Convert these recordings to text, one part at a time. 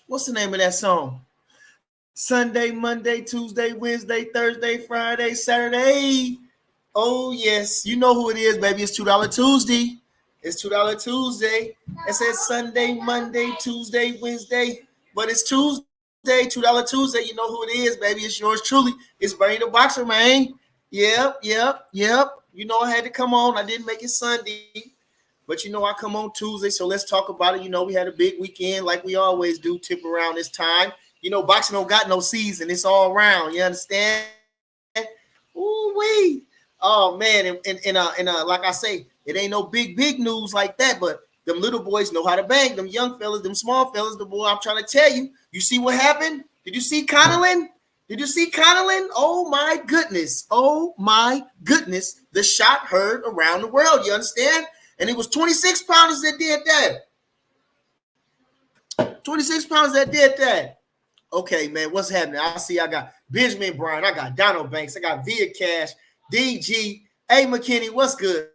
What's the name of that song? Sunday, Monday, Tuesday, Wednesday, Thursday, Friday, Saturday. Oh, yes. You know who it is, baby. It's $2 Tuesday. It's $2 Tuesday. It says Sunday, Monday, Tuesday, Wednesday. But it's Tuesday, $2 Tuesday. You know who it is, baby. It's yours truly. It's Bernie the Boxer, man. Yep. You know I had to come on. I didn't make it Sunday. But you know I come on Tuesday, so let's talk about it. You know we had a big weekend like we always do, tip around this time. You know, boxing don't got no season. It's all round. You understand? Ooh-wee. Oh, man. And like I say, it ain't no big news like that, but them little boys know how to bang. Them young fellas, them small fellas, the boy, I'm trying to tell you. You see what happened? Did you see Conlan? Oh, my goodness. The shot heard around the world. You understand? And it was 26 pounders that did that. 26 pounders that did that. Okay, man, what's happening? I see I got Benjamin Bryan, I got Donald Banks, I got Via Cash, DG, A. McKinney, what's good?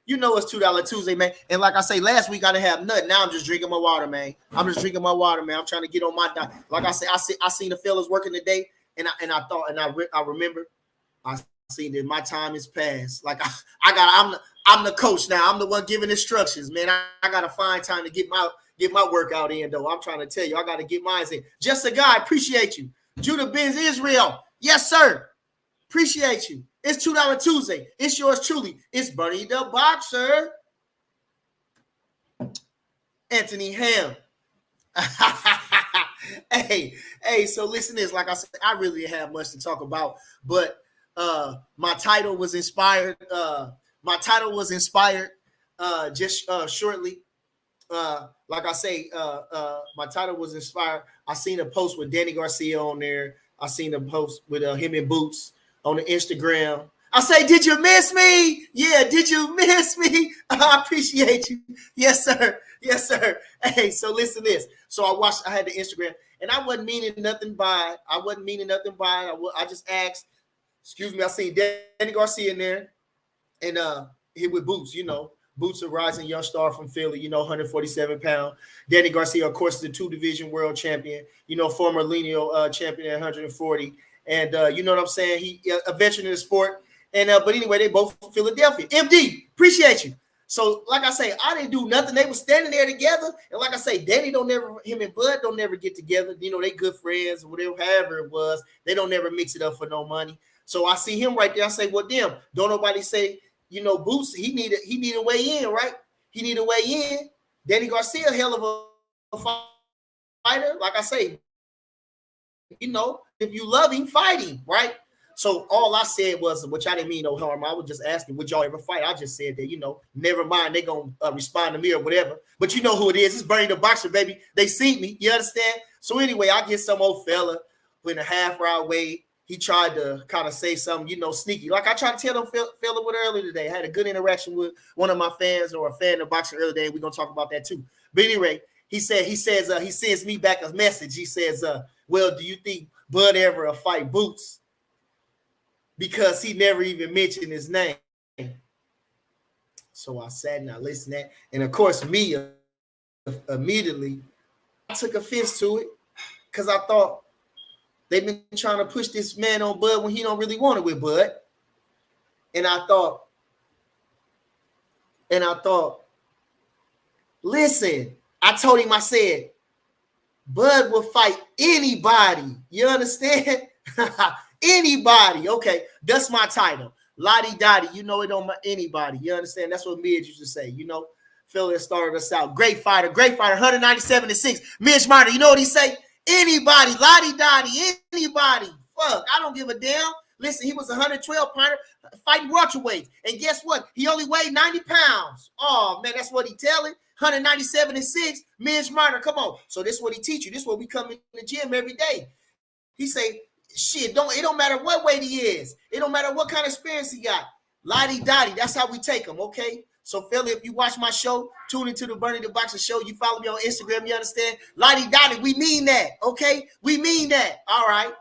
You know it's $2 Tuesday, man. And like I say, last week I didn't have nothing. Now I'm just drinking my water, man. I'm trying to get on my diet. Like I say, I seen the fellas working today, and I remember I seen that my time is past. Like I'm the coach now. I'm the one giving instructions, man. I gotta find time to get my workout in, though. I'm trying to tell you, I got to get mine in. Just a guy, appreciate you. Judah Benz Israel, yes, sir. Appreciate you. It's $2 Tuesday. It's yours truly. It's Bernie the Boxer. Anthony Ham. hey, so listen to this. Like I said, I really didn't have much to talk about, but my title was inspired. Just shortly. Like I say, my title was inspired. I seen a post with Danny Garcia on there. I seen a post with him and Boots on the Instagram. I say, did you miss me? Yeah, did you miss me? I appreciate you. Yes, sir. Hey, so listen to this. So I had the Instagram, and I wasn't meaning nothing by it. I just asked, excuse me, I seen Danny Garcia in there, and here with Boots, you know. Boots, a rising young star from Philly, you know, 147 pound. Danny Garcia, of course, is the 2-division world champion, you know, former lineal champion at 140. And you know what I'm saying? He a veteran in the sport. And but anyway, they both from Philadelphia. MD, appreciate you. So, like I say, I didn't do nothing. They were standing there together. And like I say, Danny him and Bud don't never get together. You know, they good friends, whatever, however it was. They don't never mix it up for no money. So I see him right there. I say, well, damn, don't nobody say, you know, Boots, he needed a weigh in, right? He needed a weigh in. Danny Garcia, hell of a fighter. Like I say, you know, if you love him, fight him, right? So all I said was, which I didn't mean no harm. I was just asking, would y'all ever fight? I just said that, you know, never mind. They going to respond to me or whatever. But you know who it is. It's Bernie the Boxer, baby. They see me. You understand? So anyway, I get some old fella who in a half-round weight. He tried to kind of say something, you know, sneaky. Like I tried to tell them fella with earlier today. I had a good interaction with one of my fans or a fan of boxing earlier today. We're going to talk about that too. But anyway, he sends me back a message. He says, well, do you think Bud ever will fight Boots? Because he never even mentioned his name. So I sat and I listened to that. And of course, me immediately I took offense to it because I thought, they've been trying to push this man on Bud when he don't really want it with Bud. And I thought, listen, I told him, I said, Bud will fight anybody. You understand? Anybody. Okay, that's my title. Ladie, Dadie, you know it on anybody. You understand? That's what Midge used to say, you know. Phil that started us out. Great fighter, 197-6. Midge Martin, you know what he say? Anybody, Ladie, Dadie, anybody. Fuck, I don't give a damn. Listen, he was 112 pounder fighting welterweights. And guess what? He only weighed 90 pounds. Oh, man, that's what he telling. 197-6. Midge Martin, come on. So this is what he teach you. This is what we come in the gym every day. He say, shit, it don't matter what weight he is. It don't matter what kind of experience he got. Ladie, Dadie, that's how we take him, okay? So, Philly, if you watch my show, tune into the Bernie the Boxer show. You follow me on Instagram, you understand? Ladie, Dadie, we mean that, okay? We mean that. All right.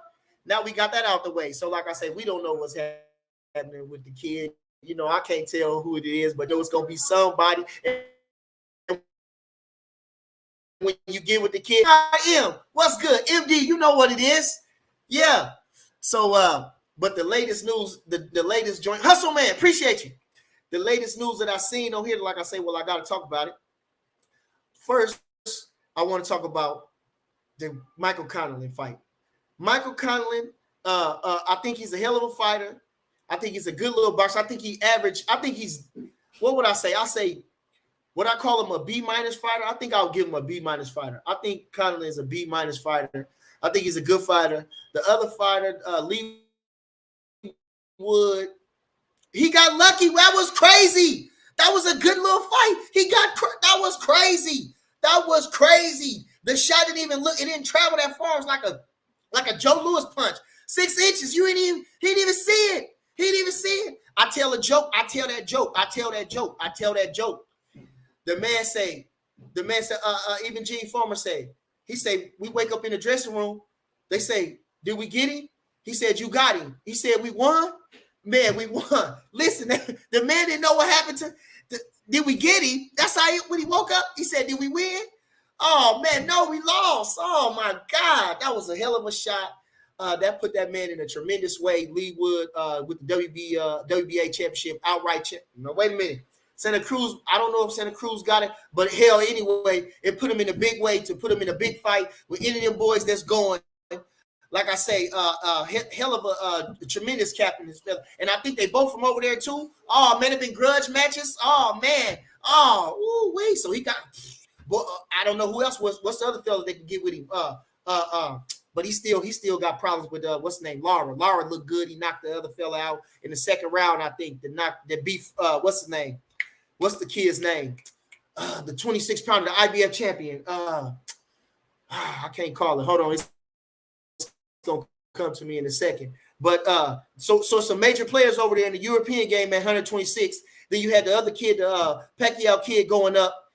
Now we got that out the way. So, like I say, we don't know what's happening with the kid. You know, I can't tell who it is, but there was going to be somebody. when you get with the kid, M, what's good? MD, you know what it is. Yeah. So, but the latest news, the latest joint, Hustle Man, appreciate you. The latest news that I seen on here, like I say, well, I got to talk about it. First, I want to talk about the Michael Conlan fight. Michael Conlan, I think he's a hell of a fighter. I think he's a good little boxer. I think he's, what would I say? I say, would I call him a B- fighter? I think I'll give him a B- fighter. I think Conlan is a B- fighter. I think he's a good fighter. The other fighter, Lee Wood, he got lucky. That was crazy. That was a good little fight. That was crazy. That was crazy. The shot didn't even look. It didn't travel that far. It was like a Joe Louis punch. 6 inches. He didn't even see it. He didn't even see it. I tell a joke. I tell that joke. The man said, even Gene Farmer said, he said, we wake up in the dressing room. They say, did we get him? He said, you got him. He said, we won. Man, we won. Listen, the man didn't know what happened to. Did we get him? That's how when he woke up, he said, did we win? Oh, man, no, we lost. Oh, my God. That was a hell of a shot. That put that man in a tremendous way. Lee Wood with the WBA championship, outright champ. No, wait a minute. Santa Cruz, I don't know if Santa Cruz got it, but hell, anyway, it put him in a big way to put him in a big fight with any of them boys that's going. Like I say, hell of a tremendous captain. And I think they both from over there, too. Oh, man, it been grudge matches. Oh, man. Oh, ooh, wait. So he got, I don't know who else what's the other fella they can get with him. But he still got problems with what's his name, Lara. Lara looked good. He knocked the other fella out in the second round, I think. What's his name? What's the kid's name? The 26-pounder, the IBF champion. I can't call it. Hold on. It's going to come to me in a second. But so some major players over there in the European game at 126. Then you had the other kid, the Pacquiao kid going up.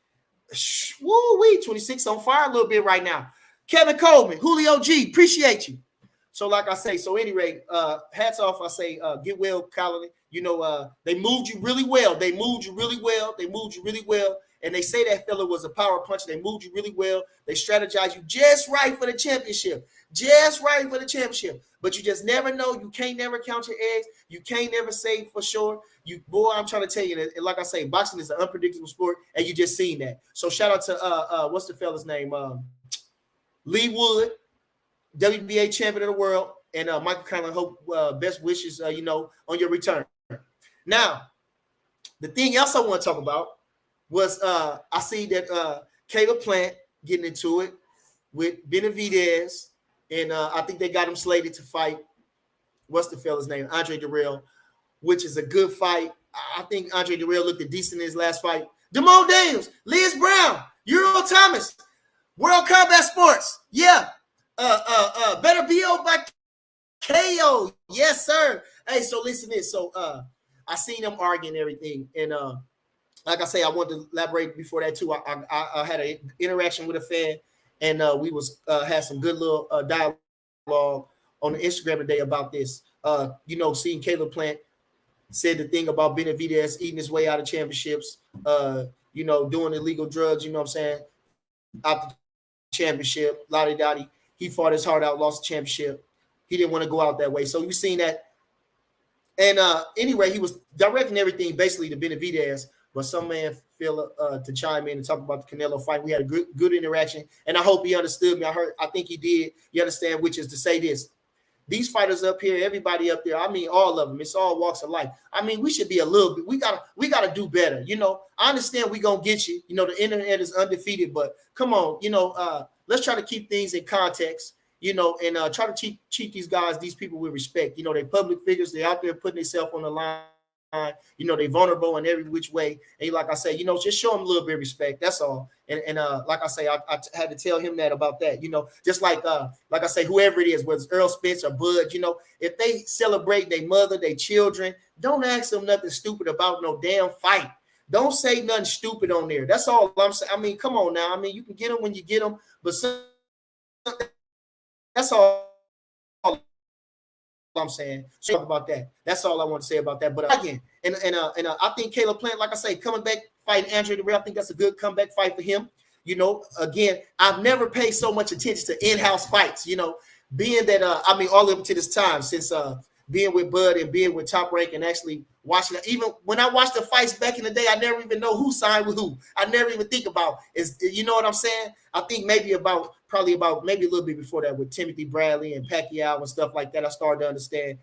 Woo-wee, 26 on fire a little bit right now. Kevin Coleman, Julio G, appreciate you. So like I say, so anyway, hats off. I say, get well, Conlan. You know, they moved you really well. And they say that fella was a power punch. They moved you really well. They strategized you just right for the championship. But you just never know. You can't never count your eggs. You can't never say for sure. I'm trying to tell you that, like I say, boxing is an unpredictable sport, and you just seen that. So shout out to what's the fella's name? Lee Wood, WBA champion of the world, and Michael Conlan. Hope best wishes, on your return. Now, the thing else I want to talk about was I see that Caleb Plant getting into it with Benavidez, and I think they got him slated to fight. What's the fella's name? Andre Durrell, which is a good fight. I think Andre Durrell looked decent in his last fight. Damone Daniels, Liz Brown, Euro Thomas, World Combat Sports. Yeah. Better BO by KO. Yes, sir. Hey, so listen to this. So I seen them arguing everything. And like I say, I wanted to elaborate before that too. I had an interaction with a fan, and we had some good little dialogue on the Instagram today about this. Seeing Caleb Plant said the thing about Benavidez eating his way out of championships, doing illegal drugs, you know what I'm saying, out the championship, Ladie. He fought his heart out, lost the championship. He didn't want to go out that way. So you've seen that. And anyway, he was directing everything basically to Benavidez, but some man feel to chime in and talk about the Canelo fight. We had a good interaction, and I hope he understood me. I think he did. You understand, which is to say this. These fighters up here, everybody up there, I mean, all of them, it's all walks of life. I mean, we should be a little bit, we gotta do better. I understand we gonna get you. The internet is undefeated, but come on, let's try to keep things in context, and try to treat these guys, these people with respect. They public figures, they out there putting themselves on the line. They vulnerable in every which way. And like I say, just show them a little bit of respect. That's all. And like I say, I had to tell him that about that, just like I say, whoever it is, whether it's Errol Spence or Bud, if they celebrate their mother, their children, don't ask them nothing stupid about no damn fight. Don't say nothing stupid on there. That's all I'm saying. I mean, come on now. I mean, you can get them when you get them, but that's all I'm saying. So talk about that. That's all I want to say about that. But again, and I think Caleb Plant, like I say, coming back fighting Andre Durrell, I think that's a good comeback fight for him. again, I've never paid so much attention to in-house fights, being that, all the way up to this time, since being with Bud and being with Top Rank and actually watching it. Even when I watched the fights back in the day, I never even know who signed with who. I never even think about you know what I'm saying? I think maybe probably about maybe a little bit before that with Timothy Bradley and Pacquiao and stuff like that, I started to understand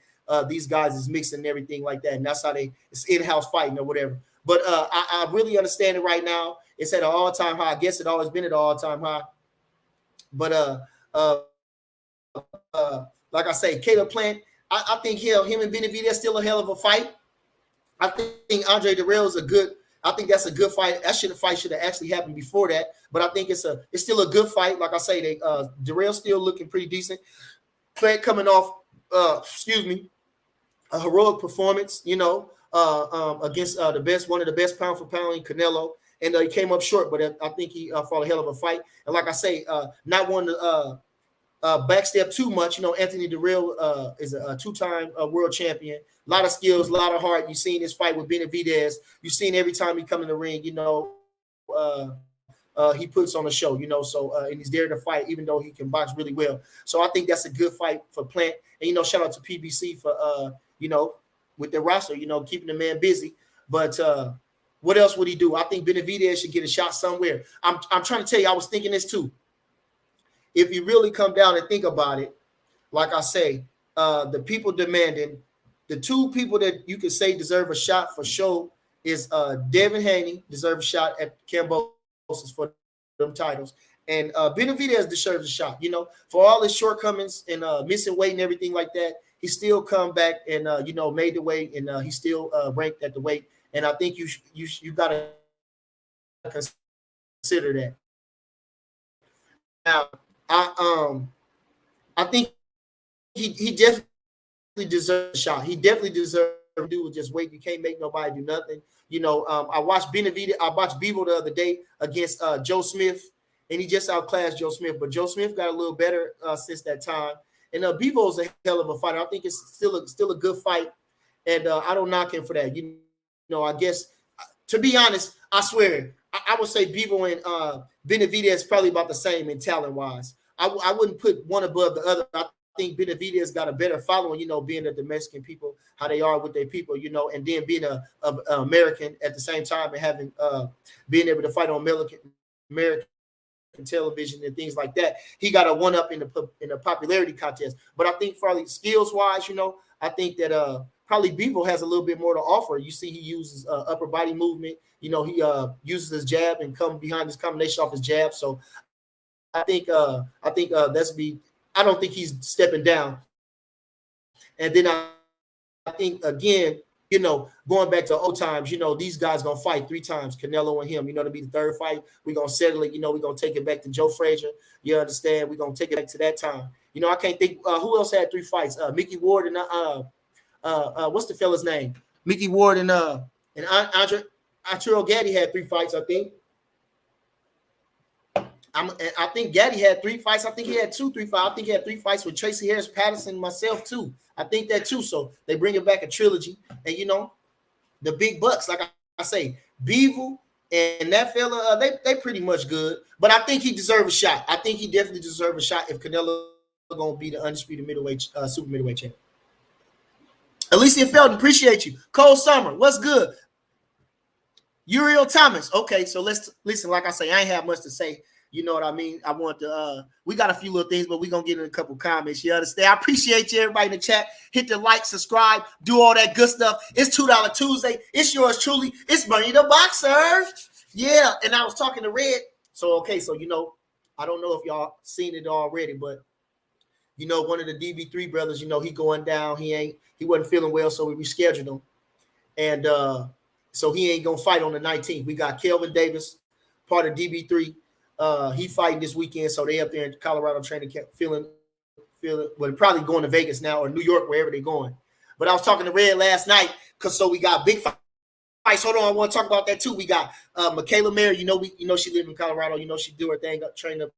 these guys is mixing and everything like that. And that's how it's in-house fighting or whatever. But I really understand it right now. It's at an all-time high. I guess it always been at an all-time high. But like I say, Caleb Plant, I think him and Benavidez still a hell of a fight. I think Andre Dirrell's I think that's a good fight. Fight should have actually happened before that. But I think it's still a good fight. Like I say, Dirrell still looking pretty decent. Plant coming off, a heroic performance, against one of the best pound for pound in Canelo. And he came up short, but I think he fought a hell of a fight. And like I say, not one to backstep too much. Anthony Dirrell is a two-time world champion. A lot of skills, a lot of heart. You've seen his fight with Benavidez. You've seen every time he come in the ring, he puts on a show, and he's there to fight, even though he can box really well. So I think that's a good fight for Plant. And, shout out to PBC for, with their roster, keeping the man busy. But what else would he do? I think Benavidez should get a shot somewhere. I'm trying to tell you, I was thinking this too. If you really come down and think about it, like I say, the people demanding, the two people that you could say deserve a shot for sure is Devin Haney, deserve a shot at Kambosos for them titles. And Benavidez deserves a shot, for all his shortcomings and missing weight and everything like that. He still come back and, made the weight, and he still ranked at the weight. And I think you got to consider that. Now, I think he definitely deserves a shot. He definitely deserves to do with just wait. You can't make nobody do nothing. I watched Benavidez. I watched Bevo the other day against Joe Smith, and he just outclassed Joe Smith. But Joe Smith got a little better since that time. And Bevo's a hell of a fighter. I think it's still a good fight, and I don't knock him for that. I guess to be honest, I swear I would say Bevo and Benavidez probably about the same in talent wise. I wouldn't put one above the other. I think Benavidez got a better following, being the Mexican people, how they are with their people, and then being a American at the same time and having being able to fight on American television and things like that. He got a one up in the popularity contest. But I think probably skills wise, I think that probably Bevo has a little bit more to offer. You see, he uses upper body movement. He uses his jab and come behind his combination off his jab. So I think I don't think he's stepping down. And then I think again, going back to old times, these guys gonna fight 3 times, Canelo and him, to be the third fight. We're gonna settle it, we're gonna take it back to Joe Frazier. You understand? We're gonna take it back to that time. I can't think who else had 3 fights. Mickey Ward and what's the fella's name? Mickey Ward and Arturo Gaddy had 3 fights, I think. I think Daddy had 3 fights. I think he had 3 fights. I think he had 3 fights with Tracy Harris Patterson and myself too. I think that too. So they bring it back a trilogy. And the big bucks, like I say, Bevel and that fella, they pretty much good. But I think he deserves a shot. I think he definitely deserves a shot if Canelo gonna be the undisputed middleweight, super middleweight champ. Alicia Felton, appreciate you. Cole Summer, what's good? Uriel Thomas. Okay, so let's listen. Like I say, I ain't have much to say. You know what I mean? I want to, we got a few little things, but we're going to get in a couple comments. You understand? I appreciate you, everybody in the chat. Hit the like, subscribe, do all that good stuff. It's $2 Tuesday. It's yours truly. It's Bernie the Boxer. Yeah. And I was talking to Red. So, okay. So, I don't know if y'all seen it already, but, one of the DB3 brothers, he going down. He wasn't feeling well. So we rescheduled him. And so he ain't going to fight on the 19th. We got Kelvin Davis, part of DB3. He fighting this weekend, so they up there in Colorado training camp, feeling, well, probably going to Vegas now or New York, wherever they're going. But I was talking to Red last night so we got big fights. Hold on, I want to talk about that too. We got Michaela Mary. She live in Colorado. She do her thing, train up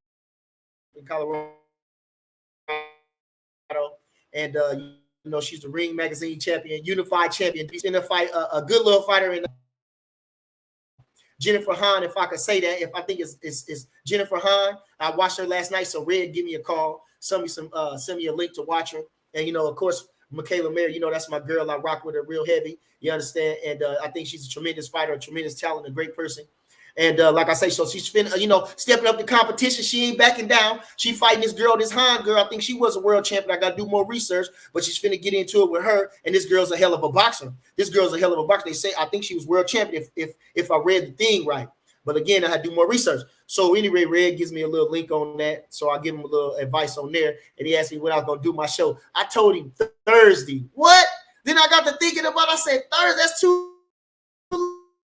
in Colorado, and she's the Ring Magazine champion, unified champion. She's in a fight, a good little fighter in Jennifer Hahn, if I could say that, if I think it's Jennifer Hahn. I watched her last night, so Red, give me a call, send me a link to watch her. And of course, Michaela Mary, that's my girl. I rock with her real heavy. You understand? And I think she's a tremendous fighter, a tremendous talent, a great person. And like I say, so she's been, stepping up the competition. She ain't backing down. She fighting this Hahn girl. I think she was a world champion. I got to do more research, but she's finna get into it with her. And this girl's a hell of a boxer. They say, I think she was world champion if I read the thing right. But again, I had to do more research. So anyway, Red gives me a little link on that. So I give him a little advice on there. And he asked me when I was going to do my show. I told him Thursday. What? Then I got to thinking about it. I said, Thursday, that's too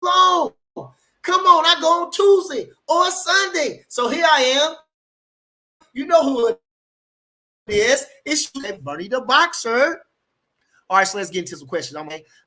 long. Come on, I go on Tuesday or Sunday. So here I am. You know who it is. It's Bernie the Boxer. All right, so let's get into some questions.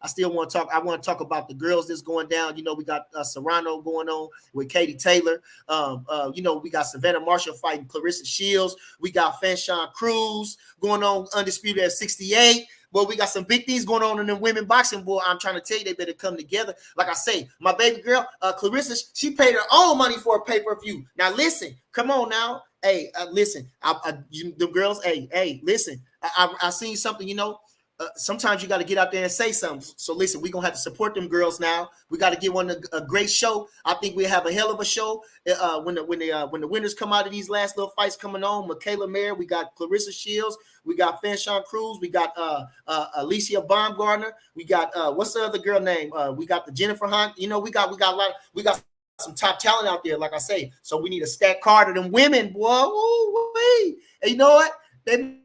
I still want to talk. I want to talk about the girls that's going down. We got Serrano going on with Katie Taylor. We got Savannah Marshall fighting Clarissa Shields. We got Fanshawn Cruz going on undisputed at 68. Well, we got some big things going on in the women boxing, boy. I'm trying to tell you, they better come together. Like I say, my baby girl, Clarissa, she paid her own money for a pay-per-view. Now, listen, come on now. Hey, listen, the girls, hey, listen. I seen something, sometimes you got to get out there and say something. So listen, we're going to have to support them girls now. We got to get a great show. I think we have a hell of a show when the winners come out of these last little fights coming on. Michaela Mary, we got Clarissa Shields, we got Fanshawn Cruz, we got Alicia Baumgartner, we got what's the other girl name? We got the Jennifer Hunt. We got some top talent out there, like I say. So we need a stack card of them women, boy. Woo-wee. And you know what? They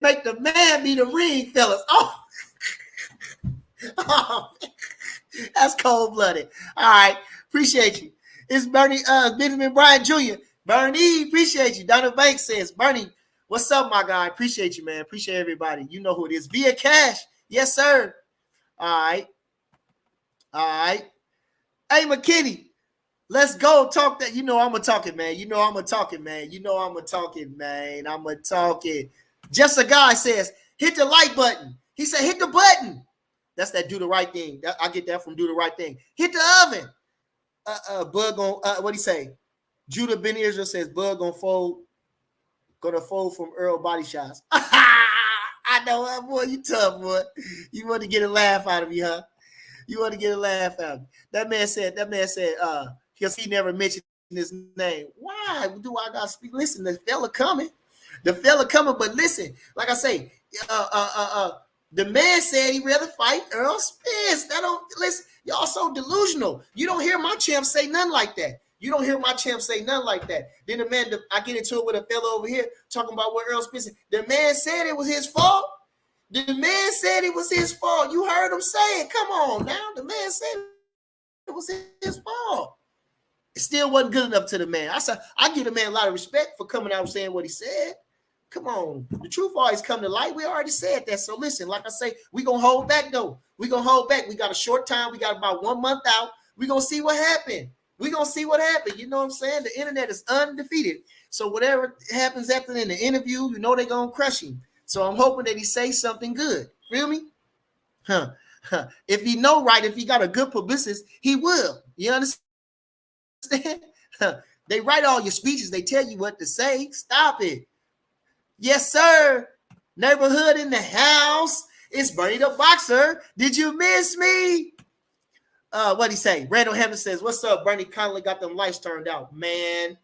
make the man be the ring, fellas. Oh, that's cold-blooded. All right, appreciate you. It's Bernie, Benjamin Bryant Jr. Bernie, appreciate you. Donna Banks says, Bernie, what's up, my guy? Appreciate you, man. Appreciate everybody. You know who it is. Via Cash. Yes, sir. All right. Hey, McKinney, let's go talk that. I'm a talking, man. I'm a talking. Just a guy says, hit the like button. He said, hit the button. That's that do the right thing. I get that from do the right thing. Hit the oven. Bug on, what he say? Judah Ben Israel says, Bug gonna fold from Earl Body Shots. I know, boy, you tough, boy. You want to get a laugh out of me, huh? That man said, because he never mentioned his name. Why do I gotta speak? Listen, the fella coming, but listen, like I say, the man said he'd rather fight Errol Spence. That don't listen, y'all so delusional. You don't hear my champ say nothing like that. Then the man, I get into it with a fella over here talking about what Errol Spence said. The man said it was his fault. You heard him say it. Come on now. The man said it was his fault. It still wasn't good enough to the man. I give the man a lot of respect for coming out and saying what he said. Come on. The truth always come to light. We already said that. So listen, like I say, we're going to hold back, though. We got a short time. We got about 1 month out. We're going to see what happened. You know what I'm saying? The internet is undefeated. So whatever happens after in the interview, they're going to crush him. So I'm hoping that he says something good. Feel me? If he know right, if he got a good publicist, he will. You understand? They write all your speeches. They tell you what to say. Stop it. Yes, sir. Neighborhood in the house. It's Bernie the Boxer. Did you miss me? What'd he say? Randall Hammond says, what's up? Bernie Conlan got them lights turned out. Man,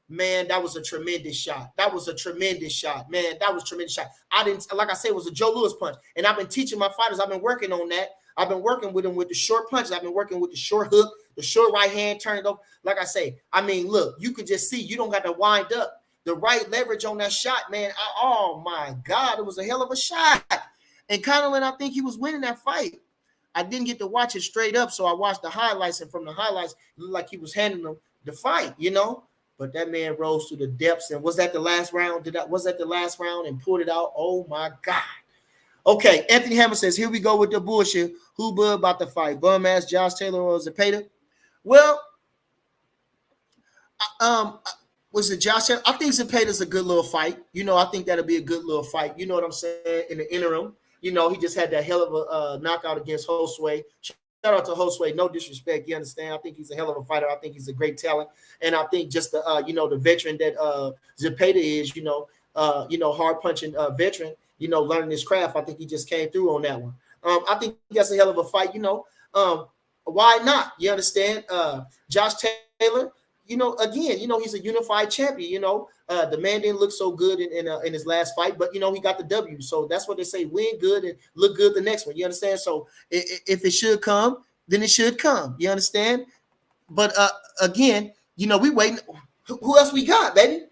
that was a tremendous shot. Man, that was a tremendous shot. I didn't, like I said, it was a Joe Louis punch. And I've been teaching my fighters. I've been working on that. I've been working with them with the short punches. I've been working with the short hook, the short right hand, turn it over. Like I say, look, you could just see, you don't got to wind up. The right leverage on that shot, man. Oh, my God. It was a hell of a shot. And Conlan, I think he was winning that fight. I didn't get to watch it straight up, so I watched the highlights. And from the highlights, it looked like he was handing them the fight, But that man rose to the depths. And was that the last round? And pulled it out? Oh, my God. Okay, Anthony Hammer says, here we go with the bullshit. Who Bud about to fight? Bum ass Josh Taylor or Zepeda? Well, was it Josh Taylor? I think Zepeda's a good little fight. I think that'll be a good little fight. You know what I'm saying? In the interim, he just had that hell of a knockout against Josue. out to Josue. No disrespect, you understand? I think he's a hell of a fighter. I think he's a great talent, and I think just the the veteran that Zepeda is, hard punching veteran, learning his craft. I think he just came through on that one. I think that's a hell of a fight. Why not? You understand? Josh Taylor. Again, he's a unified champion. The man didn't look so good in his last fight, but he got the W. So that's what they say: win good and look good the next one. You understand? So if it should come, then it should come. You understand? But again, we waiting. Who else we got, baby?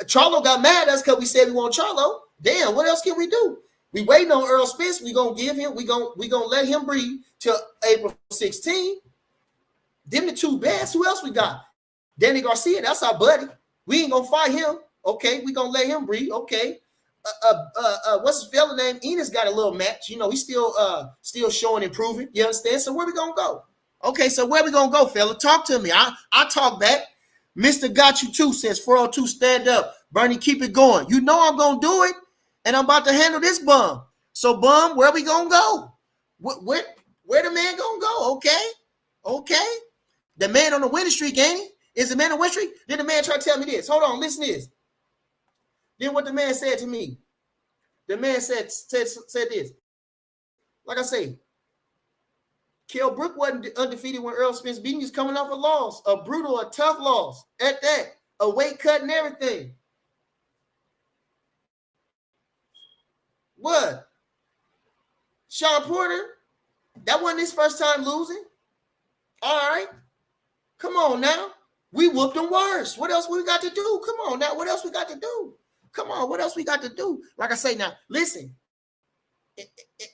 Charlo got mad at us because we said we want Charlo. Damn, what else can we do? We waiting on Errol Spence. We gonna give him. We gonna let him breathe till April 16. Them the two best. Who else we got? Danny Garcia, that's our buddy. We ain't gonna fight him. Okay, we gonna let him breathe. Okay. What's his fella name? Enos got a little match. He's still showing improving. You understand? So where we gonna go? Okay, so where we gonna go, fella? Talk to me. I talk back. Mr. Got You Too says 402, stand up. Bernie, keep it going. I'm gonna do it, and I'm about to handle this bum. So bum, where we gonna go? Where the man gonna go? Okay. The man on the winning streak, ain't he? Is the man on winning streak? Then the man try to tell me this. Hold on, listen to this. Then what the man said to me. The man said this. Like I say, Kell Brook wasn't undefeated when Errol Spence beat him. He's coming off a loss, a brutal, a tough loss at that, a weight cut and everything. What? Sean Porter, that wasn't his first time losing. All right. Come on now. We whooped them worse. What else we got to do? Come on now. What else we got to do? Come on. What else we got to do? Like I say now, listen.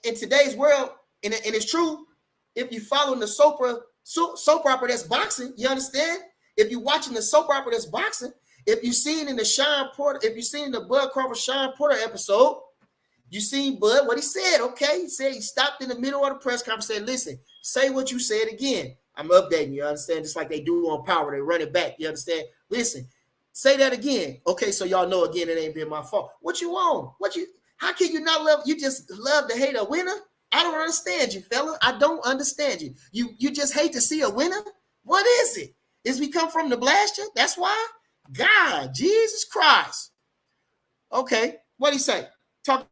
In today's world, and it's true, if you following the soap opera that's boxing, you understand? If you're watching the soap opera that's boxing, if you seen in the Bud Crawford Sean Porter episode, you seen Bud, what he said, okay? He said he stopped in the middle of the press conference and said, listen, say what you said again. I'm updating you, understand? Just like they do on Power, they run it back, you understand? Listen, say that again. Okay, so y'all know again, it ain't been my fault. What you want? How can you not love, you just love to hate a winner? I don't understand you, fella. I don't understand you. You just hate to see a winner? What is it? Is we come from the blast you? That's why? God, Jesus Christ. Okay, what'd he say? Talking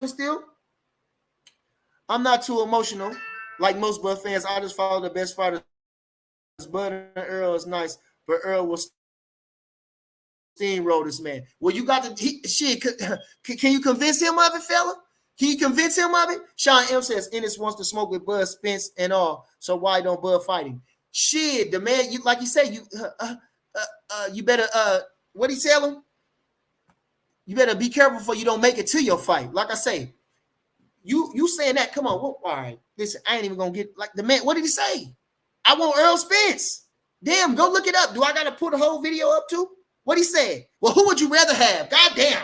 still? I'm not too emotional. Like most Bud fans, I just follow the best fighters. Bud and Earl is nice, but Earl will steamroll this man. Well, you got to shit. Can you convince him of it, fella? Can you convince him of it? Sean M says Ennis wants to smoke with Bud Spence and all. So why don't Bud fight him? Shit, the man, you like you say, you better what he tell him? You better be careful before you don't make it to your fight. Like I say, you saying that? Come on, well, all right. Listen, I ain't even gonna get like the man. What did he say? I want Errol Spence. Damn, go look it up. Do I gotta put a whole video up too? What he said? Well, who would you rather have? God damn.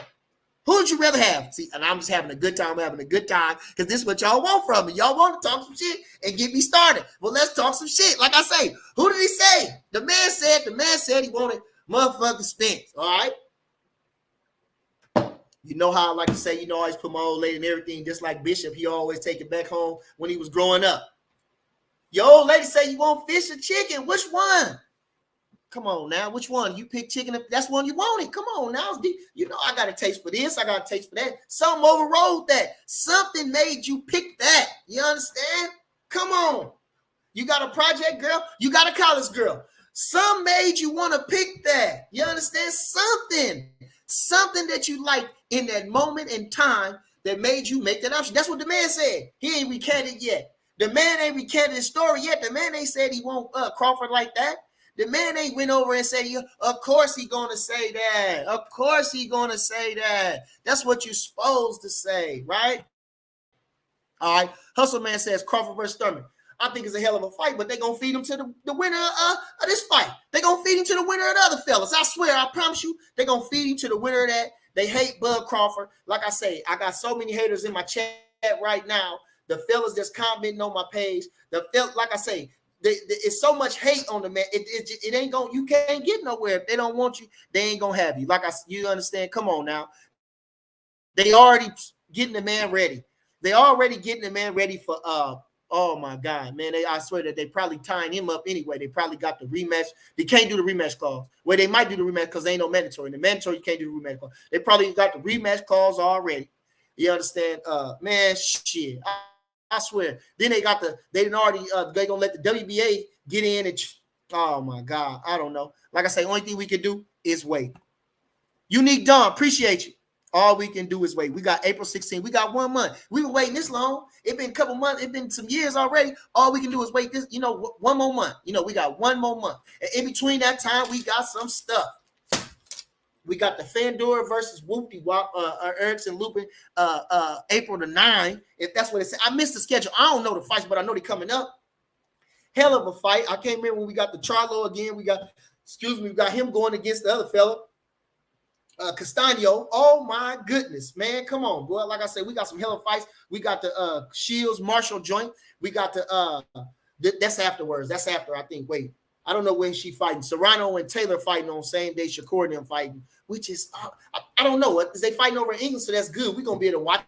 Who would you rather have? See, and I'm just having a good time. I'm having a good time because this is what y'all want from me. Y'all want to talk some shit and get me started. Well, let's talk some shit. Like I say, who did he say? The man said he wanted motherfucking Spence. All right. You know how I like to say, I always put my old lady and everything, just like Bishop. He always take it back home when he was growing up. Your old lady say you want fish or chicken. Which one? Come on now. Which one? You pick chicken. That's one you wanted. Come on now. I got a taste for this. I got a taste for that. Something overrode that. Something made you pick that. You understand? Come on. You got a project girl. You got a college girl. Some made you want to pick that. You understand? Something that you liked in that moment in time that made you make that option. That's what the man said. He ain't recanted yet. The man ain't recanted his story yet. The man ain't said he won't Crawford like that. The man ain't went over and said, of course he gonna say that. Of course he gonna say that. That's what you're supposed to say, right? All right. Hustle Man says Crawford versus Thurman. I think it's a hell of a fight, but they're going to feed him to the winner of this fight. They're going to feed him to the winner of the other fellas. I swear, I promise you, they're going to feed him to the winner of that. They hate Bud Crawford. Like I say, I got so many haters in my chat right now. The fellas that's commenting on my page. Like I say, it's so much hate on the man. It ain't going. You can't get nowhere. If they don't want you, they ain't going to have you. You understand? Come on now. They already getting the man ready. They already getting the man ready for Oh my God, man! I swear that they probably tying him up anyway. They probably got the rematch. They can't do the rematch clause. Well, they might do the rematch because they ain't no mandatory. In the mandatory, you can't do the rematch clause. They probably got the rematch clause already. You understand? Man, shit. I swear. Then they got they didn't already. They gonna let the WBA get in and. Oh my God, I don't know. Like I say, only thing we can do is wait. Unique Dawn, appreciate you. All we can do is wait. We got April 16th. We got 1 month. We were waiting this long. It's been a couple months. It's been some years already. All we can do is wait this, 1 more month. We got 1 more month. And in between that time, we got some stuff. We got the Fandora versus Whoopty Erickson Lupin, April the 9th. If that's what it said. I missed the schedule. I don't know the fights, but I know they're coming up. Hell of a fight. I can't remember when we got the Charlo again. We got him going against the other fella. Castano, oh my goodness, man, come on, boy. Like I said, we got some hell of fights. We got the Shields Marshall joint. We got the that's afterwards. That's after, I think. Wait, I don't know when she fighting. Serrano and Taylor fighting on same day. Shakur and them fighting, which is I don't know. Is they fighting over in England? So that's good. We're gonna be able to watch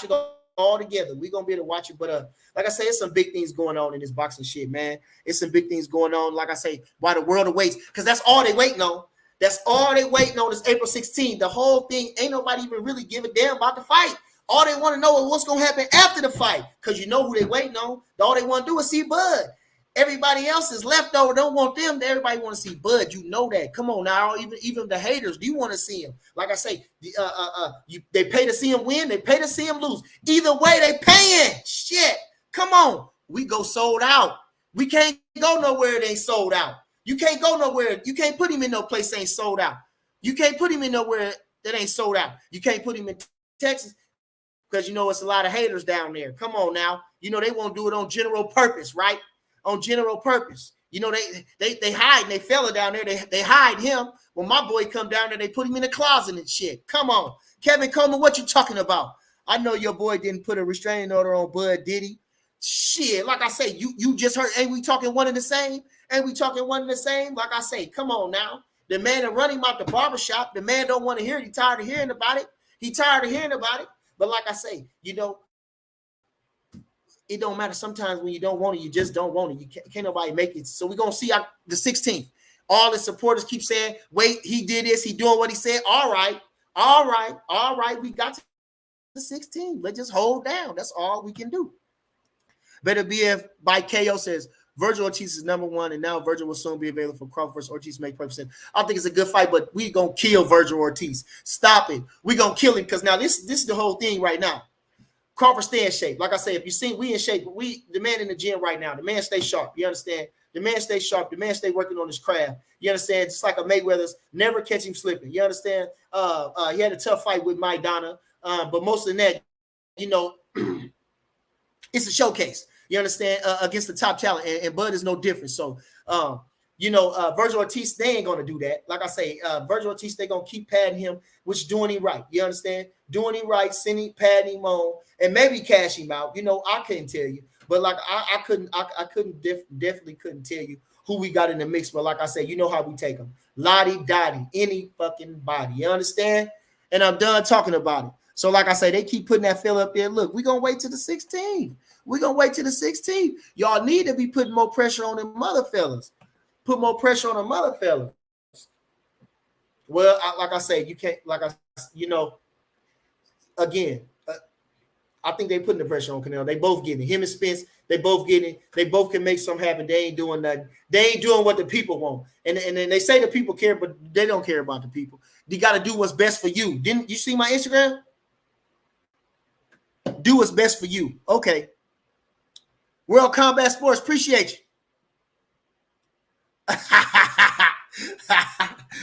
it all together. We're gonna be able to watch it. But like I say, it's some big things going on in this boxing shit, man. It's some big things going on. Like I say, while the world awaits, because that's all they waiting on. That's all they waiting on is April 16th. The whole thing, ain't nobody even really give a damn about the fight. All they want to know is what's going to happen after the fight, because you know who they waiting on. All they want to do is see Bud. Everybody else is left over. Don't want them. Everybody want to see Bud. You know that. Come on now. Even the haters, do you want to see him? Like I say, they pay to see him win. They pay to see him lose. Either way, they paying. Shit. Come on. We go sold out. We can't go nowhere it ain't sold out. You can't go nowhere. You can't put him in no place that ain't sold out. You can't put him in nowhere that ain't sold out. You can't put him in Texas because it's a lot of haters down there. Come on now. They won't do it on general purpose, right? On general purpose. They hide and they fella down there. They hide him. When my boy come down there, they put him in the closet and shit. Come on. Kevin Coleman, what you talking about? I know your boy didn't put a restraining order on Bud, did he? Shit, like I say, you just heard, ain't we talking one and the same? Ain't we talking one and the same? Like I say, come on now. The man that run him out the barbershop, the man don't want to hear it. He tired of hearing about it. But like I say, it don't matter. Sometimes when you don't want it, you just don't want it. You can't nobody make it. So we're going to see the 16th. All the supporters keep saying, wait, he did this. He doing what he said. All right. We got to the 16th. Let's just hold down. That's all we can do. Better BF by KO says Virgil Ortiz is number 1, and now Virgil will soon be available for Crawford versus Ortiz. Make perfect sense. I think it's a good fight, but we gonna kill Virgil Ortiz. Stop it. We gonna kill him because now this is the whole thing right now. Crawford stay in shape. Like I say, if you see we in shape, the man in the gym right now. The man stay sharp. You understand? The man stay sharp. The man stay working on his craft. You understand? Just like a Mayweather's, never catch him slipping. You understand? He had a tough fight with Maidana, but most of that, it's a showcase. You understand? Against the top talent, and Bud is no different. So, Virgil Ortiz, they ain't gonna do that. Like I say, Virgil Ortiz, they gonna keep padding him, which doing him right. You understand? Doing him right, sending, padding him on, and maybe cash him out. I couldn't tell you, but like I definitely couldn't tell you who we got in the mix. But like I say, you know how we take them. Ladie, Dadie, any fucking body. You understand? And I'm done talking about it. So like I say, they keep putting that fella up there. Look, we're gonna wait till the 16th. We're going to wait till the 16th. Y'all need to be putting more pressure on them mother fellas. Put more pressure on the mother fellas. Well, like I say, you can't, again, I think they putting the pressure on Canelo. They both getting it. Him and Spence, they both getting it. They both can make something happen. They ain't doing nothing. They ain't doing what the people want. And then they say the people care, but they don't care about the people. You got to do what's best for you. Didn't you see my Instagram? Do what's best for you. Okay. World Combat Sports, appreciate you.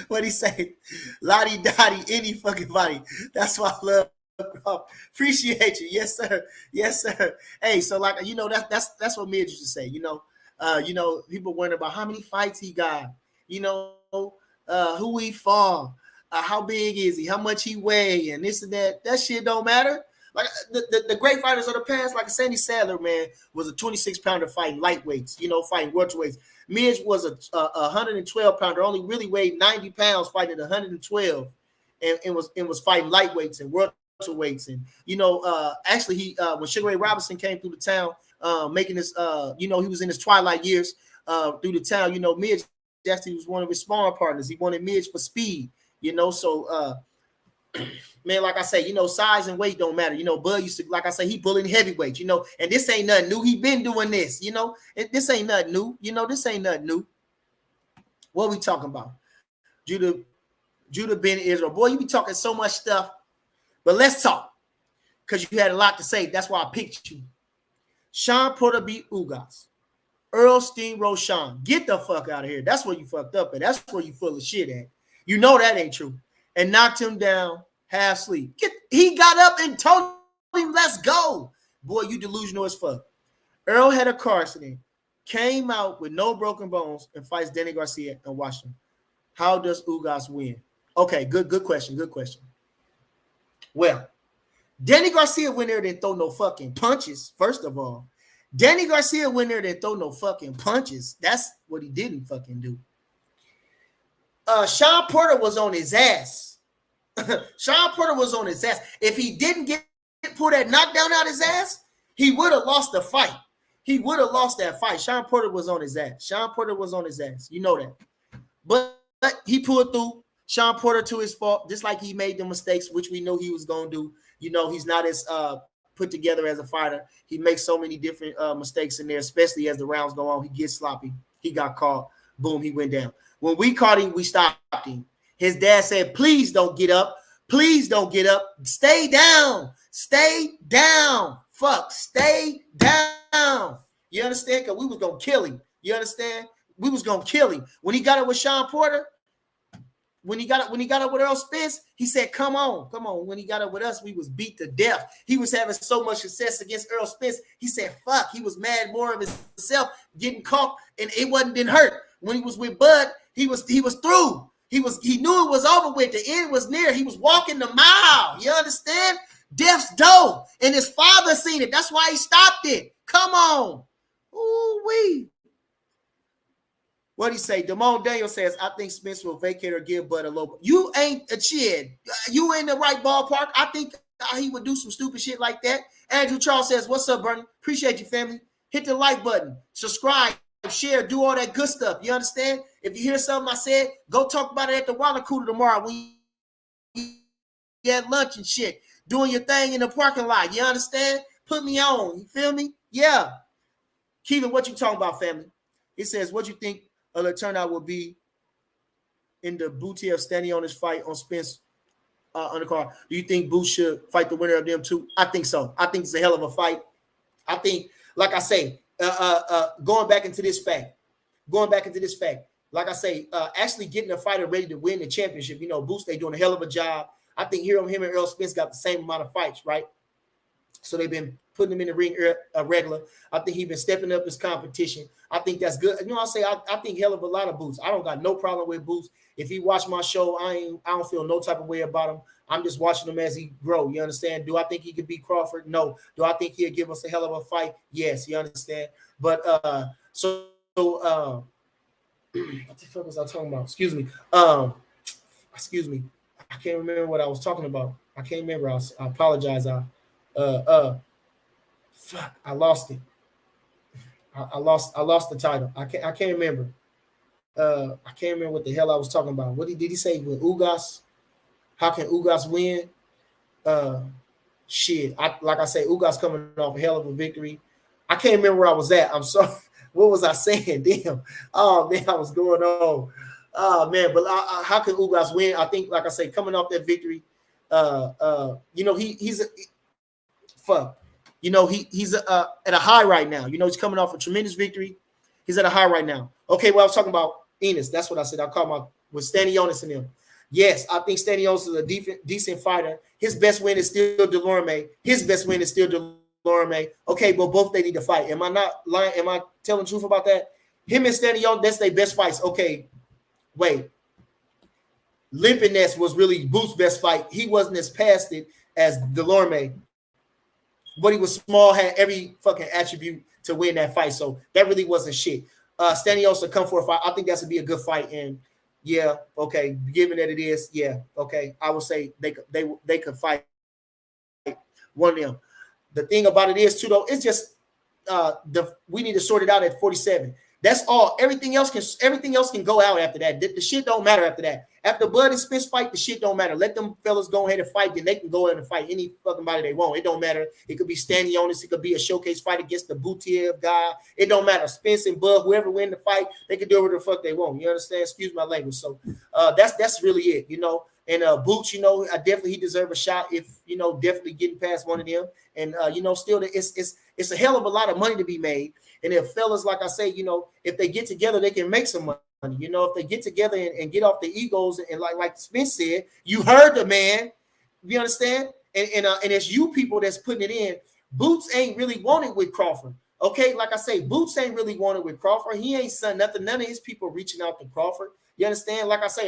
What'd he say? Ladie, Dadie, any fucking body. That's why I love. Appreciate you. Yes, sir. Yes, sir. Hey, so that's what Midge used to say. People wondering about how many fights he got, who he fought, how big is he, how much he weigh, and this and that. That shit don't matter. Like the great fighters of the past, like Sandy Sadler, man, was a 26-pounder fighting lightweights, fighting welterweights. Midge was a 112-pounder, only really weighed 90 pounds, fighting at 112, and was fighting lightweights and welterweights. And actually, he when Sugar Ray Robinson came through the town, making this. He was in his twilight years through the town. Midge Jackson was one of his sparring partners. He wanted Midge for speed. So man, like I say, size and weight don't matter. Bud used to, like I say, he bullying heavyweights. And this ain't nothing new. He been doing this. This ain't nothing new. This ain't nothing new. What we talking about? Judah Ben Israel. Boy, you be talking so much stuff. But let's talk. Because you had a lot to say. That's why I picked you. Shawn Porter beat Ugas. Earl Steamroll Shawn. Get the fuck out of here. That's where you fucked up at. That's where you full of shit at. You know that ain't true. And knocked him down half sleep. He got up and told him, let's go. Boy, you delusional as fuck. Earl had a car accident. Came out with no broken bones and fights Danny Garcia and Washington. How does Ugas win? Okay, good question. Good question. Well, Danny Garcia went there didn't throw no fucking punches, first of all. Danny Garcia went there didn't throw no fucking punches. That's what he didn't fucking do. Shawn Porter was on his ass. Shawn Porter was on his ass. If he didn't pull that knockdown out his ass, he would have lost the fight. He would have lost that fight. Shawn Porter was on his ass. Shawn Porter was on his ass. You know that. But he pulled through. Shawn Porter, to his fault, just like he made the mistakes, which we knew he was going to do. He's not as put together as a fighter. He makes so many different mistakes in there, especially as the rounds go on. He gets sloppy. He got caught. Boom, he went down. When we caught him, we stopped him. His dad said, please don't get up. Please don't get up. Stay down. Stay down. Fuck, stay down. You understand? Because we was going to kill him. You understand? We was going to kill him. When he got up with Shawn Porter, when he got up with Errol Spence, he said, come on. When he got up with us, we was beat to death. He was having so much success against Errol Spence. He said, fuck, he was mad more of himself getting caught, and it didn't hurt. When he was with Bud, he was through. He knew it was over with. The end was near. He was walking the mile. You understand? Death's door. And his father seen it. That's why he stopped it. Come on. Ooh-wee. What'd he say? Damone Daniel says, I think Spence will vacate or give Bud a low. You ain't a kid. You in the right ballpark. I think he would do some stupid shit like that. Andrew Charles says, what's up, Bernie? Appreciate you, family. Hit the like button. Subscribe. Share. Do all that good stuff. You understand? If you hear something I said, go talk about it at the Water Cooler tomorrow when you at lunch and shit. Doing your thing in the parking lot. You understand? Put me on. You feel me? Yeah. Keelan, what you talking about, family? He says, what you think the turnout will be in the Boots standing on his fight on Spence on the card? Do you think Boots should fight the winner of them too? I think so. I think it's a hell of a fight. I think, like I say, going back into this fact, like I say, actually getting a fighter ready to win the championship. Boots, they doing a hell of a job. I think him and Errol Spence got the same amount of fights, right? So they've been putting him in the ring regular. I think he's been stepping up his competition. I think that's good. I think hell of a lot of Boots. I don't got no problem with Boots. If he watch my show, I don't feel no type of way about him. I'm just watching him as he grow. You understand? Do I think he could beat Crawford? No. Do I think he'll give us a hell of a fight? Yes. You understand? But what the fuck was I talking about? Excuse me. I can't remember what I was talking about. I can't remember. I apologize. Fuck, I lost it. I lost the title. I can't remember. I can't remember what the hell I was talking about. What did he say with Ugas? How can Ugas win? Shit. Like I say, Ugas coming off a hell of a victory. I can't remember where I was at. I'm sorry. What was I saying? Damn. Oh man, I was going on. Oh man, but how can Ugas win? I think, like I say, coming off that victory, he's at a high right now. He's coming off a tremendous victory. He's at a high right now. Okay, well, I was talking about Enos. That's what I said. I called my with Stanionis and him. Yes, I think Stanionis is a decent fighter. His best win is still Delorme. Okay, but both they need to fight. Am I not lying? Am I telling the truth about that? Him and Stanionis, that's their best fights. Okay, wait. Limpiness was really Boots' best fight. He wasn't as past it as Delorme, but he was small, had every fucking attribute to win that fight. So that really wasn't shit. Stanionis will come for a fight. I think that's to be a good fight. And yeah, okay, given that it is, yeah, okay. I would say they could fight one of them. The thing about it is too, though, it's just we need to sort it out at 47. That's all. Everything else can go out after that. The shit don't matter after that. After Bud and Spence fight, the shit don't matter. Let them fellas go ahead and fight. Then they can go ahead and fight any fucking body they want. It don't matter. It could be Stanley Onis. It could be a showcase fight against the Boutiev guy. It don't matter. Spence and Bud, whoever win the fight, they can do whatever the fuck they want. You understand? Excuse my language. So that's really it. And Boots, he deserve a shot if definitely getting past one of them. And still it's a hell of a lot of money to be made. And if fellas, like I say, if they get together, they can make some money. If they get together and get off the egos, and like Spence said, you heard the man. You understand? And it's you people that's putting it in. Boots ain't really wanted with Crawford. Okay, like I say, Boots ain't really wanted with Crawford. He ain't son nothing. None of his people reaching out to Crawford. You understand? Like I say,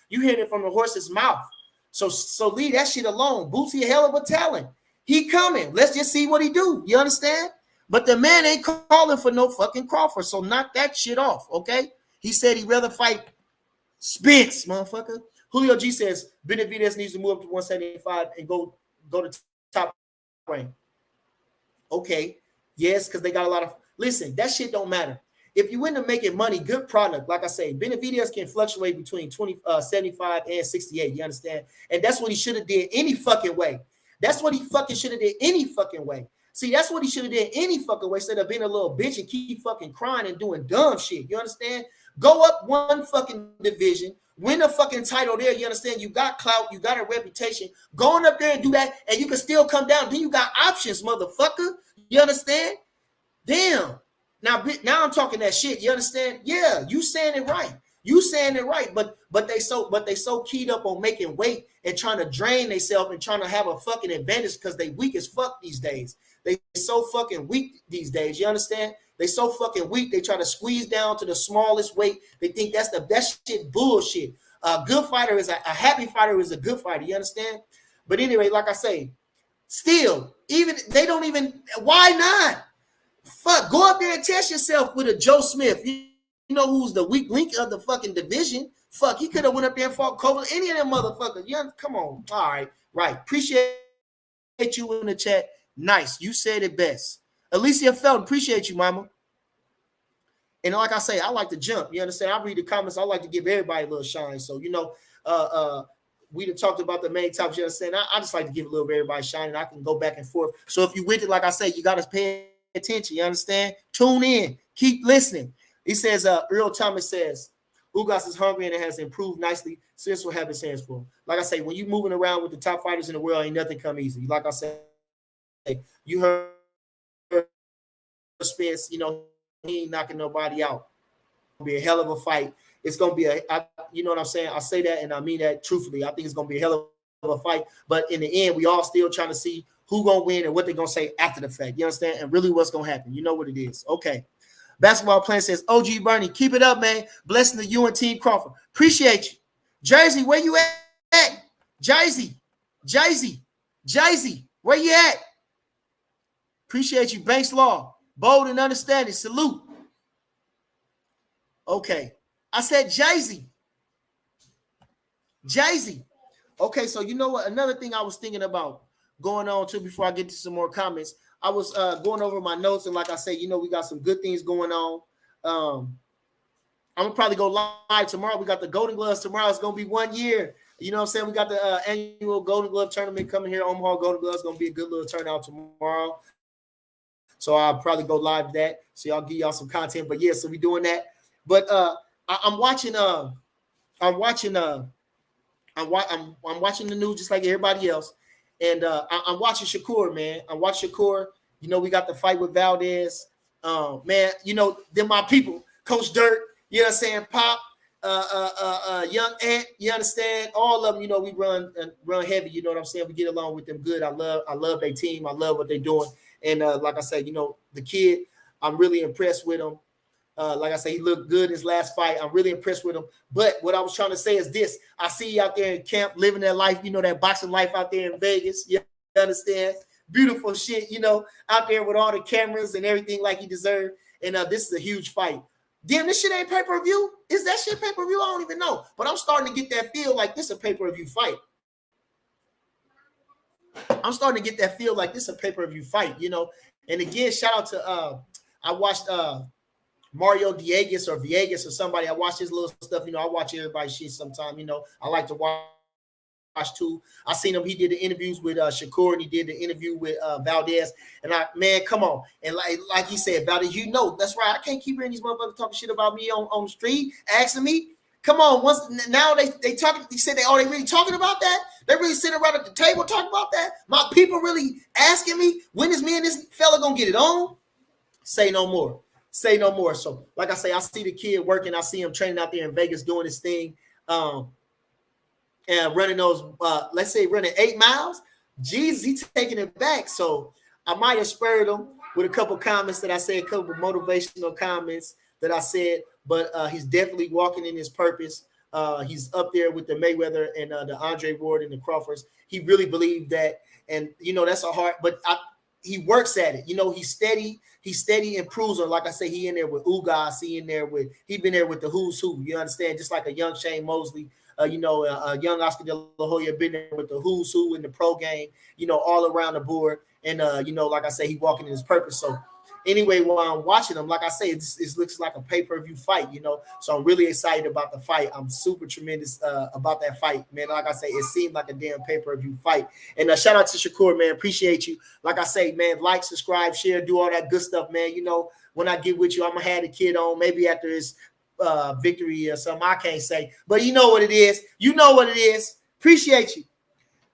you hear it from the horse's mouth. So leave that shit alone. Boots, he a hell of a talent. He coming. Let's just see what he do. You understand? But the man ain't calling for no fucking Crawford. So knock that shit off, okay? He said he'd rather fight Spence, motherfucker. Julio G says Benavidez needs to move up to 175 and go to top rank. Okay. Yes, because they got a lot of – listen, that shit don't matter. If you end up making money, good product, like I say, Benavidez can fluctuate between 75 and 68, you understand? And that's what he should have did any fucking way. That's what he fucking should have did any fucking way. See, that's what he should have did any fucking way instead of being a little bitch and keep fucking crying and doing dumb shit. You understand? Go up one fucking division, win a fucking title there. You understand? You got clout, you got a reputation. Going up there and do that, and you can still come down. Then you got options, motherfucker. You understand? Damn. Now I'm talking that shit. You understand? Yeah, you saying it right. You saying it right, but they so keyed up on making weight and trying to drain themselves and trying to have a fucking advantage because they weak as fuck these days. They so fucking weak these days. You understand? They so fucking weak. They try to squeeze down to the smallest weight. They think that's the best shit. Bullshit. A good fighter is a happy fighter is a good fighter. You understand? But anyway, like I say, still, even they don't even. Why not? Fuck, go up there and test yourself with a Joe Smith. You know who's the weak link of the fucking division? Fuck, he could have went up there and fought Conlan, any of them motherfuckers. Yeah, come on. All right, right. Appreciate you in the chat. Nice. You said it best. Alicia Felton, appreciate you, mama. And like I say, I like to jump. You understand? I read the comments. I like to give everybody a little shine. So, we done talked about the main topics. You understand? I just like to give a little bit of everybody shine, and I can go back and forth. So if you with it, like I say, you got to pay attention. You understand? Tune in. Keep listening. He says, Earl Thomas says, Ugas is hungry and it has improved nicely since what have his hands for him. Like I say, when you moving around with the top fighters in the world, ain't nothing come easy. Like I said, you heard Spence, he ain't knocking nobody out. It'll be a hell of a fight. It's going to be you know what I'm saying? I say that and I mean that truthfully. I think it's going to be a hell of a fight. But in the end, we all still trying to see who going to win and what they're going to say after the fact. You understand? And really what's going to happen. You know what it is. Okay. Basketball Plan says, OG Bernie, keep it up, man. Blessing to you and Team Crawford. Appreciate you. Jersey, where you at? Jersey, where you at? Appreciate you. Banks Law. Bold and understanding. Salute. Okay. I said Jay-Z. Okay, so you know what? Another thing I was thinking about going on too before I get to some more comments. I was going over my notes, and like I say, we got some good things going on. I'm gonna probably go live tomorrow. We got the Golden Gloves tomorrow. It's gonna be 1 year. You know what I'm saying? We got the annual Golden Glove tournament coming here. Omaha Golden Gloves gonna be a good little turnout tomorrow. So I'll probably go live to that. So I'll give y'all some content. But yeah, so we doing that. But I'm watching the news just like everybody else. And I'm watching Shakur, man. I'm watching Shakur. We got the fight with Valdez. Man, they're my people. Coach Dirt, you know what I'm saying? Pop, Young Ant, you understand? All of them, we run heavy, you know what I'm saying? We get along with them good. I love their team. I love what they're doing. And like I said, the kid, I'm really impressed with him. Like I say, he looked good in his last fight. I'm really impressed with him. But what I was trying to say is this. I see you out there in camp living that life, that boxing life out there in Vegas. You understand? Beautiful shit, out there with all the cameras and everything like he deserved. And this is a huge fight. Damn, this shit ain't pay-per-view? Is that shit pay-per-view? I don't even know. But I'm starting to get that feel like this is a pay-per-view fight. I'm starting to get that feel like this is a pay-per-view fight, And again, shout out to I watched Mario Viegas or somebody. I watch his little stuff. I watch everybody's shit sometime. I like to watch too. I seen him. He did the interviews with Shakur, and he did the interview with Valdez. And man, come on. And like he said, Valdez, that's right. I can't keep hearing these motherfuckers talking shit about me on the street, asking me. Come on, now they talking. He said they really talking about that? They really sitting around at the table talking about that? My people really asking me, when is me and this fella gonna get it on? Say no more. Say no more. So, like I say, I see the kid working. I see him training out there in Vegas doing his thing. And running those, let's say running 8 miles. Jesus, he's taking it back. So I might have spurred him with a couple comments that I said, a couple motivational comments that I said, but he's definitely walking in his purpose. He's up there with the Mayweather and the Andre Ward and the Crawfords. He really believed that. And, that's a hard, but he works at it. He's steady improves on. Like I say, he in there with Ugas. He been there with the who's who. You understand? Just like a young Shane Mosley. A young Oscar De La Hoya been there with the who's who in the pro game, all around the board. And, like I say, he walking in his purpose. So anyway, while I'm watching him, like I say, it looks like a pay-per-view fight, So I'm really excited about the fight. I'm super tremendous about that fight, man. Like I say, it seemed like a damn pay-per-view fight. And shout out to Shakur, man. Appreciate you. Like I say, man, like, subscribe, share, do all that good stuff, man. When I get with you, I'm going to have the kid on maybe after his victory or something. I can't say, but you know what it is. Appreciate you.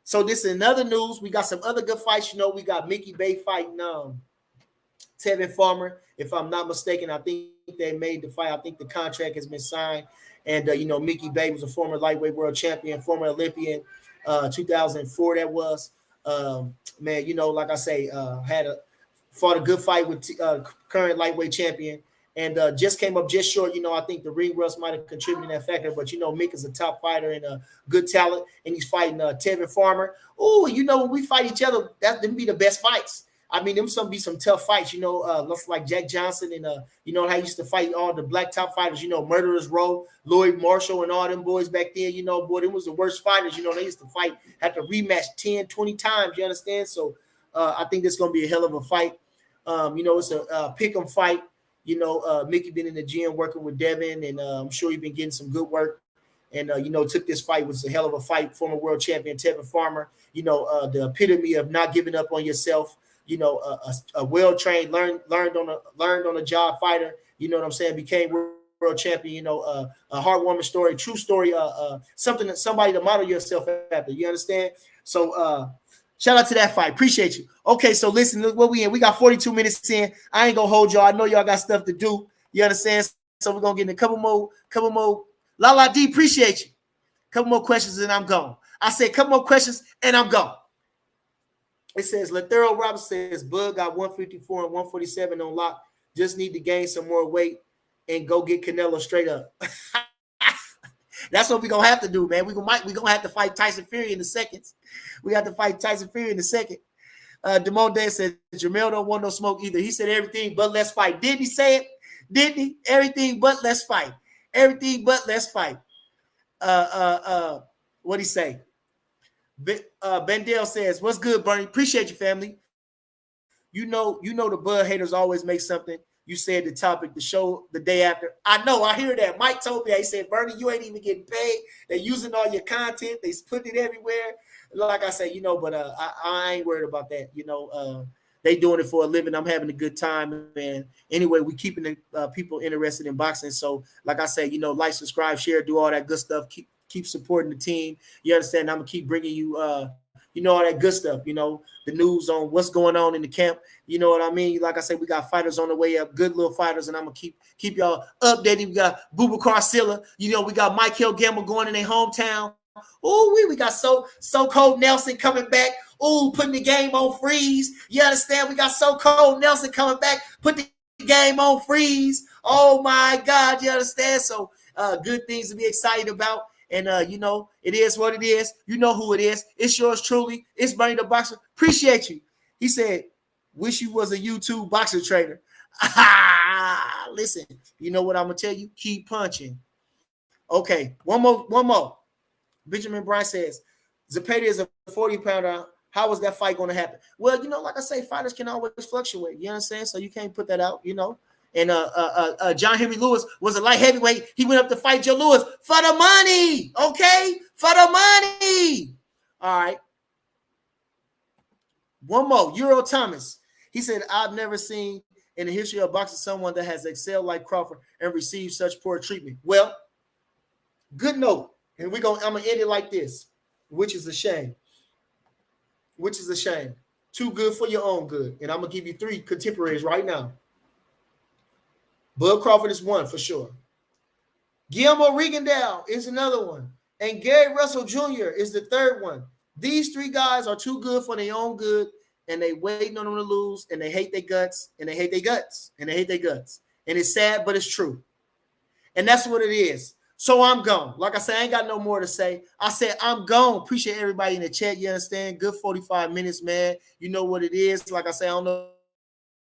So this is another news. We got some other good fights. We got Mickey Bay fighting Tevin Farmer. If I'm not mistaken, I think they made the fight. I think the contract has been signed. And Mickey Bay was a former lightweight world champion, former Olympian, 2004. That was man. Like I say, fought a good fight with current lightweight champion. And just came up just short. I think the ring rust might have contributed to that factor. But, Mick is a top fighter and a good talent. And he's fighting Tevin Farmer. Oh, when we fight each other, them be the best fights. I mean, them be some tough fights. Looks like Jack Johnson and, how he used to fight all the black top fighters, Murderers Row, Lloyd Marshall and all them boys back then. Boy, them was the worst fighters. They used to have to rematch 10, 20 times. You understand? So I think this is going to be a hell of a fight. It's a pick 'em fight. Mickey been in the gym working with Devin, and I'm sure he's been getting some good work. And, took this fight. Was a hell of a fight. Former world champion Tevin Farmer, the epitome of not giving up on yourself. A well-trained, learned on a job fighter. You know what I'm saying? Became world champion. A heartwarming story, true story. Somebody to model yourself after. You understand? So, shout out to that fight. Appreciate you. Okay, so listen, look what we in. We got 42 minutes in. I ain't gonna hold y'all. I know y'all got stuff to do. You understand? So we're gonna get in a couple more. Ladie, appreciate you. Couple more questions and I'm gone. I said couple more questions and I'm gone. It says Lathero Robinson says Bud got 154 and 147 on lock. Just need to gain some more weight and go get Canelo straight up. That's what we're gonna have to do, man. We're gonna have to fight Tyson Fury in the seconds. We have to fight Tyson Fury in the second. Damone Day said Jamel don't want no smoke either. He said everything but let's fight. Didn't he say it? Didn't he? Everything but let's fight. Everything but let's fight. What'd he say? Bendel says, what's good, Bernie? Appreciate you, family. You know the Bud haters always make something. You said the topic, the show the day after. I know, I hear that. Mike told me, he said, Bernie, you ain't even getting paid. They're using all your content. They putting it everywhere. Like I say, but I ain't worried about that. They doing it for a living. I'm having a good time. And anyway, we keeping people interested in boxing. So like I say, like, subscribe, share, do all that good stuff. Keep supporting the team. You understand? I'm going to keep bringing you, all that good stuff, the news on what's going on in the camp. You know what I mean? Like I said, we got fighters on the way up, good little fighters, and I'm going to keep y'all updated. We got Boubacar Silla. We got Michael Gamble going in their hometown. Oh, we got So Cold Nelson coming back. Oh, putting the game on freeze. You understand? We got So Cold Nelson coming back, put the game on freeze. Oh, my God. You understand? So good things to be excited about. And, it is what it is. You know who it is. It's yours truly. It's Bernie the Boxer. Appreciate you. He said, wish you was a YouTube boxer trainer. Listen, you know what I'm going to tell you? Keep punching. Okay, one more. Benjamin Bryce says, Zepeda is a 40-pounder. How was that fight going to happen? Well, like I say, fighters can always fluctuate. You understand? So you can't put that out, And John Henry Lewis was a light heavyweight. He went up to fight Joe Louis for the money, okay? For the money. All right. One more, Euro Thomas. He said, I've never seen in the history of boxing someone that has excelled like Crawford and received such poor treatment. Well, good note. And I'm going to end it like this, which is a shame. Which is a shame. Too good for your own good. And I'm going to give you 3 contemporaries right now. Bud Crawford is one for sure. Guillermo Rigondeaux is another one. And Gary Russell Jr. is the third one. These 3 guys are too good for their own good, and they waiting on them to lose, and they hate their guts, and they hate their guts, and they hate their guts. And it's sad, but it's true. And that's what it is. So I'm gone. Like I said, I ain't got no more to say. I said I'm gone. Appreciate everybody in the chat. You understand? Good 45 minutes, man. You know what it is. Like I said, I don't know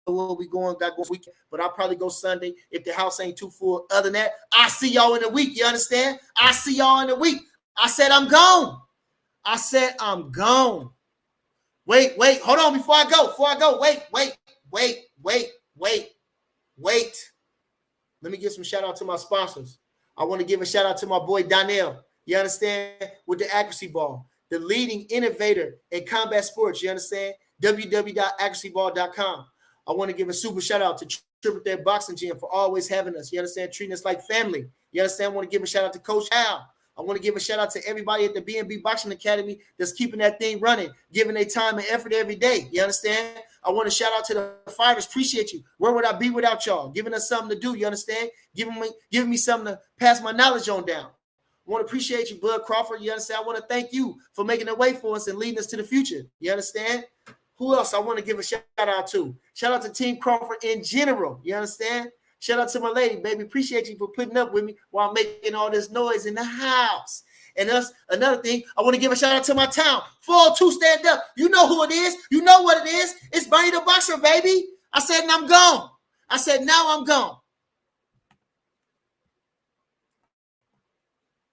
where we going. Got to go weekend, but I'll probably go Sunday if the house ain't too full. Other than that, I see y'all in the week. You understand? I see y'all in the week. I said I'm gone. I said I'm gone. Wait. Hold on before I go. Wait. Let me give some shout out to my sponsors. I want to give a shout out to my boy Donnell. You understand? With the accuracy ball, the leading innovator in combat sports. You understand? www.accuracyball.com. I want to give a super shout out to Triple Threat Boxing Gym for always having us. You understand? Treating us like family. You understand? I want to give a shout out to Coach Al. I want to give a shout out to everybody at the B&B Boxing Academy that's keeping that thing running, giving their time and effort every day. You understand? I want to shout out to the fighters. Appreciate you. Where would I be without y'all? Giving us something to do. You understand? Giving me something to pass my knowledge on down. I want to appreciate you, Bud Crawford. You understand? I want to thank you for making a way for us and leading us to the future. You understand? Who else I want to give a shout out to? Shout out to Team Crawford in general. You understand? Shout out to my lady, baby. Appreciate you for putting up with me while I'm making all this noise in the house. And another thing, I want to give a shout out to my town. 402 stand up. You know who it is. You know what it is. It's Bernie the Boxer, baby. I said, and I'm gone. I said, now I'm gone.